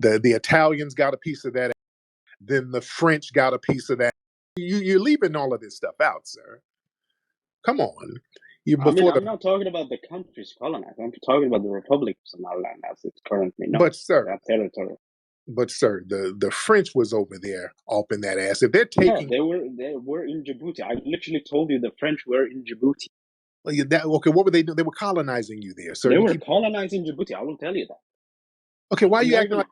The Italians got a piece of that. Then the French got a piece of that. You're leaving all of this stuff out, sir. Come on. I'm not talking about the countries colonized. I'm talking about the Republic of Somaliland as it's currently known. But sir, that territory. But sir, the French was over there off in that ass. If they're taking, they were in Djibouti. I literally told you the French were in Djibouti. Okay, what were they doing? They were colonizing you there, sir. They were colonizing Djibouti. I will tell you that. Okay, why are you acting like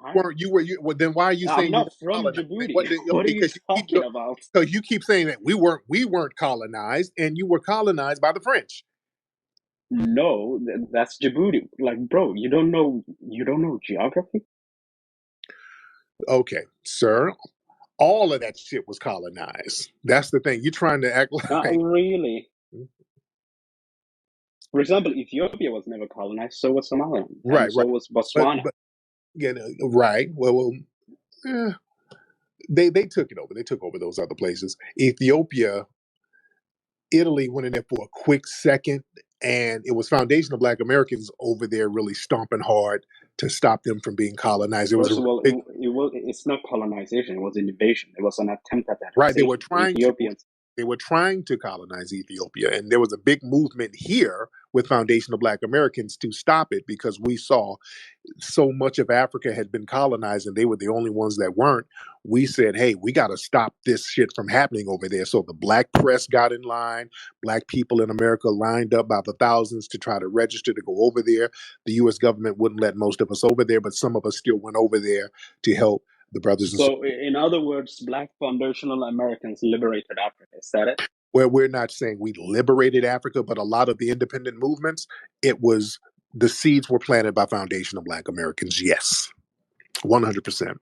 then why are you saying I'm not from Djibouti? What are you talking about? Because you keep saying that we weren't colonized, and you were colonized by the French. No, that's Djibouti. Like, bro, you don't know geography? Okay, sir. All of that shit was colonized. That's the thing. You're trying to act like... Not really. For example, Ethiopia was never colonized, so was Somaliland. Right, so was Botswana. Right. Well, they took it over. They took over those other places. Ethiopia, Italy went in there for a quick second, and it was Foundation of Black Americans over there really stomping hard to stop them from being colonized. First of all, it's not colonization; it was an invasion. It was an attempt at that. Right, they were trying to colonize Ethiopia, and there was a big movement here with Foundation of Black Americans to stop it because we saw so much of Africa had been colonized and they were the only ones that weren't. We said, hey, we got to stop this shit from happening over there. So the black press got in line. Black people in America lined up by the thousands to try to register to go over there. The U.S. government wouldn't let most of us over there, but some of us still went over there to help the brothers. So in other words, Black foundational Americans liberated Africa. Is that it? Well, we're not saying we liberated Africa, but a lot of the independent movements, the seeds were planted by foundational Black Americans. Yes, 100%.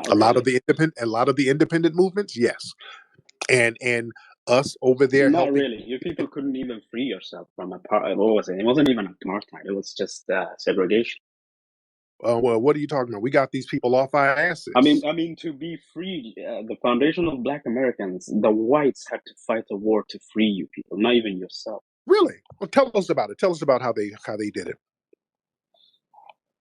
A lot of the independent movements, yes, and us over there. Not really. You people couldn't even free yourself from apartheid. What was it? It wasn't even apartheid. It was just segregation. Well, what are you talking about? We got these people off our asses. I mean, to be free, the foundation of Black Americans, the whites had to fight a war to free you people, not even yourself. Really? Well, tell us about it. Tell us about how they did it.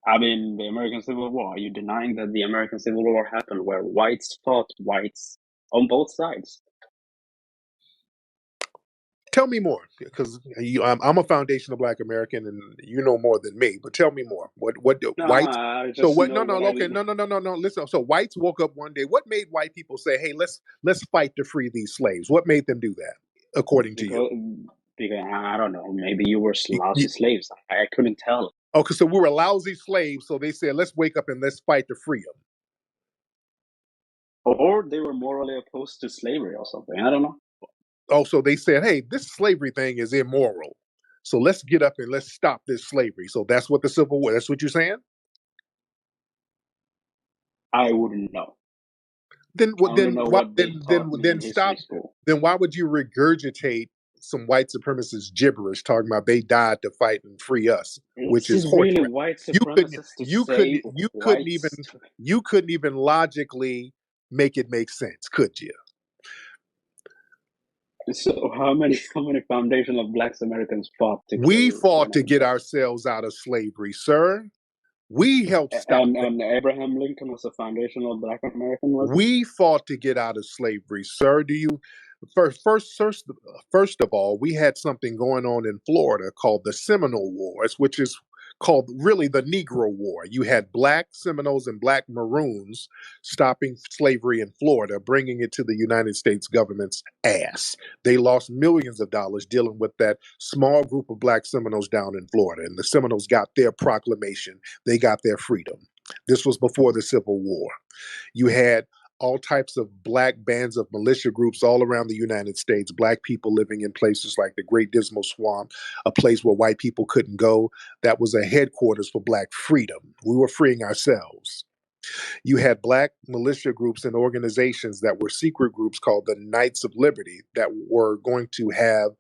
I mean, the American Civil War. Are you denying that the American Civil War happened where whites fought whites on both sides? Tell me more, because I'm a foundational Black American, and you know more than me. But tell me more. What whites? So what? No. Okay, no. Listen. So whites woke up one day. What made white people say, "Hey, let's fight to free these slaves"? What made them do that, according to you? Because I don't know. Maybe you were lousy slaves. I couldn't tell. Okay, so we were lousy slaves. So they said, "Let's wake up and let's fight to free them." Or they were morally opposed to slavery or something. I don't know. Oh, so they said, hey, this slavery thing is immoral. So let's get up and let's stop this slavery. So that's what the Civil War, that's what you're saying? I wouldn't know. Then stop. Then why would you regurgitate some white supremacist gibberish talking about they died to fight and free us, which is really white supremacist. You couldn't even logically make it make sense, could you? So how many foundational Black Americans fought to? We fought to get ourselves out of slavery, sir. We helped stop. And Abraham Lincoln was a foundational Black American. We fought to get out of slavery, sir. Do you? First of all, we had something going on in Florida called the Seminole Wars, which is called really the Negro War. You had Black Seminoles and Black Maroons stopping slavery in Florida, bringing it to the United States government's ass. They lost millions of dollars dealing with that small group of Black Seminoles down in Florida, and the Seminoles got their proclamation. They got their freedom. This was before the Civil War. You had all types of Black bands of militia groups all around the United States, Black people living in places like the Great Dismal Swamp, a place where white people couldn't go. That was a headquarters for Black freedom. We were freeing ourselves. You had Black militia groups and organizations that were secret groups called the Knights of Liberty that were going to have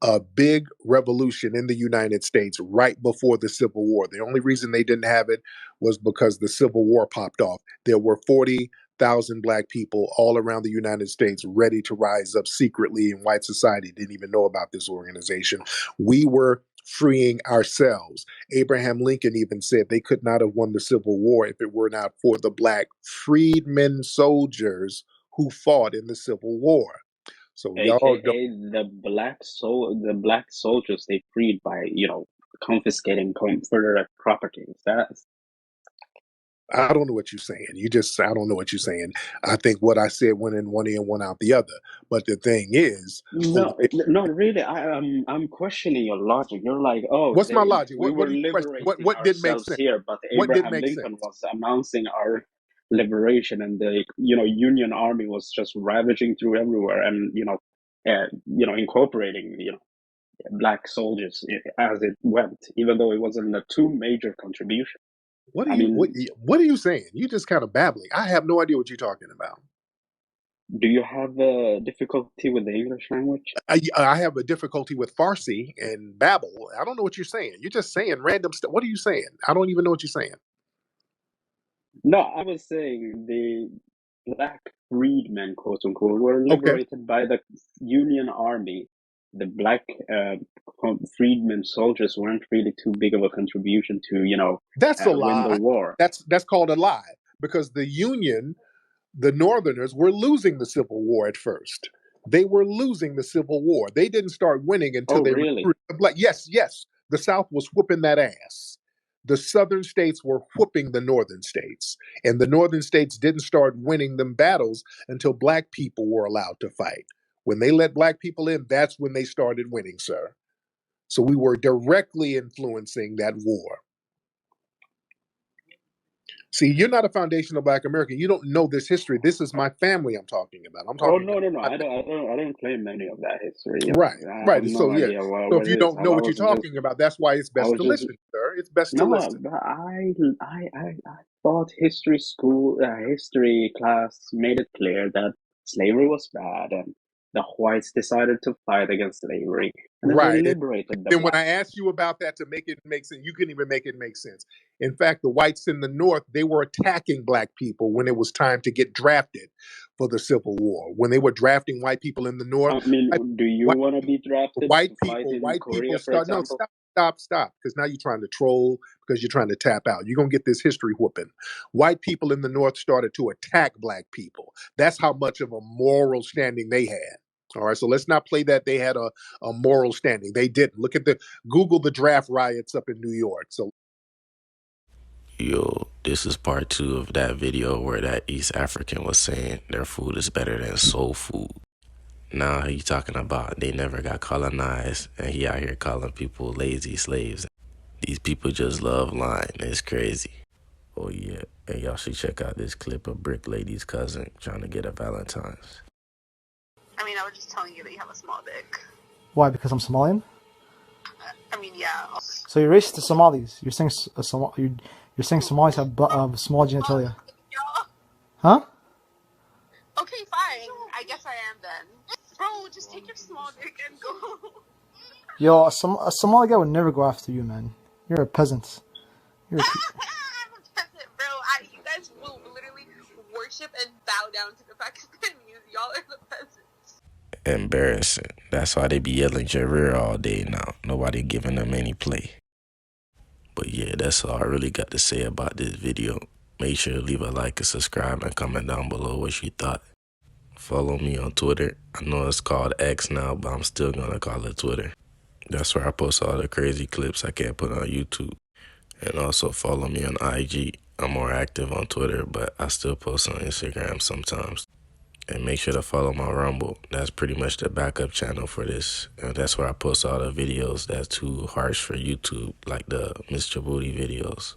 a big revolution in the United States right before the Civil War. The only reason they didn't have it was because the Civil War popped off. There were 40,000 Black people all around the United States ready to rise up secretly, and white society didn't even know about this organization. We were freeing ourselves. Abraham Lincoln even said they could not have won the Civil War if it were not for the black freedmen soldiers who fought in the Civil War. So y'all don't. AKA the black soldiers they freed by, confiscating Confederate property. That's I don't know what you're saying. I don't know what you're saying. I think what I said went in one ear and one out the other. But the thing is, no, no, really. I'm questioning your logic. You're like, oh, what's my logic? we What were do you question? liberating What didn't make ourselves sense? here, but What didn't Abraham make Lincoln sense? was announcing our liberation, and the Union Army was just ravaging through everywhere, and incorporating black soldiers as it went, even though it wasn't a too major contribution. What are I you mean, what are you saying? You just kind of babbling. I have no idea what you're talking about. do you have difficulty with the English language? I have a difficulty with Farsi and babble. I don't know what you're saying. You're just saying random stuff. What are you saying? I don't even know what you're saying. No, I was saying the black freedmen, quote unquote, were Okay, liberated by the Union Army. The black freedmen soldiers weren't really too big of a contribution to, that's a win the lie. war. That's called a lie because the Union, the Northerners, were losing the Civil War at first. They were losing the Civil War. They didn't start winning until Oh, they really? recruited the black. Yes, yes, the South was whooping that ass. The Southern states were whooping the Northern states, and the Northern states didn't start winning them battles until black people were allowed to fight. When they let black people in, that's when they started winning, sir. So we were directly influencing that war. See, you're not a foundational black American. You don't know this history. This is my family I'm talking about. I'm Oh, talking no, no, no. about I don't claim any of that history. right, I have right. So no yeah. idea So what if you it is. don't know what you're talking about, that's why it's I best was to just listen, sir. It's best to No, listen. but history class made it clear that slavery was bad, and the whites decided to fight against slavery, and then they Right. And liberated the then when I blacks. asked you about that to make it make sense, you couldn't even make it make sense. In fact, the whites in the North, they were attacking black people when it was time to get drafted for the Civil War. When they were drafting white people in the North, I mean, white, do you white want to be drafted to fight in white people Korea, for start. No, example? stop, because now you're trying to troll because you're trying to tap out. You're gonna get this history whooping. White people in the North started to attack black people. That's how much of a moral standing they had. All right, so let's not play that they had a moral standing. They didn't. Look at the Google the draft riots up in New York. So Yo, this is part 2 of that video where that East African was saying their food is better than soul food. Now he talking about they never got colonized and he out here calling people lazy slaves. These people just love lying. It's crazy. Oh yeah, and y'all should check out this clip of Brick Lady's cousin trying to get a Valentine's. I mean, I was just telling you that you have a small dick. Why? Because I'm Somalian? I mean, yeah. So you're racist to Somalis. You're saying you're saying Somalis have small genitalia. Huh? Okay, fine. I guess I am then. Bro, just take your small dick and go. Yo, a Somali guy would never go after you, man. You're a peasant. You're I'm a peasant, bro. You guys will literally worship and bow down to the Pakistanis. Y'all are the peasants. Embarrassing. That's why they be yelling Jareer all day now. Nobody giving them any play. But yeah, that's all I really got to say about this video. Make sure to leave a like and subscribe and comment down below what you thought. Follow me on Twitter. I know it's called X now, but I'm still gonna call it Twitter. That's where I post all the crazy clips I can't put on YouTube. And also follow me on IG. I'm more active on Twitter, but I still post on Instagram sometimes. And make sure to follow my Rumble. That's pretty much the backup channel for this. And that's where I post all the videos that's too harsh for YouTube, like the Mr. Booty videos.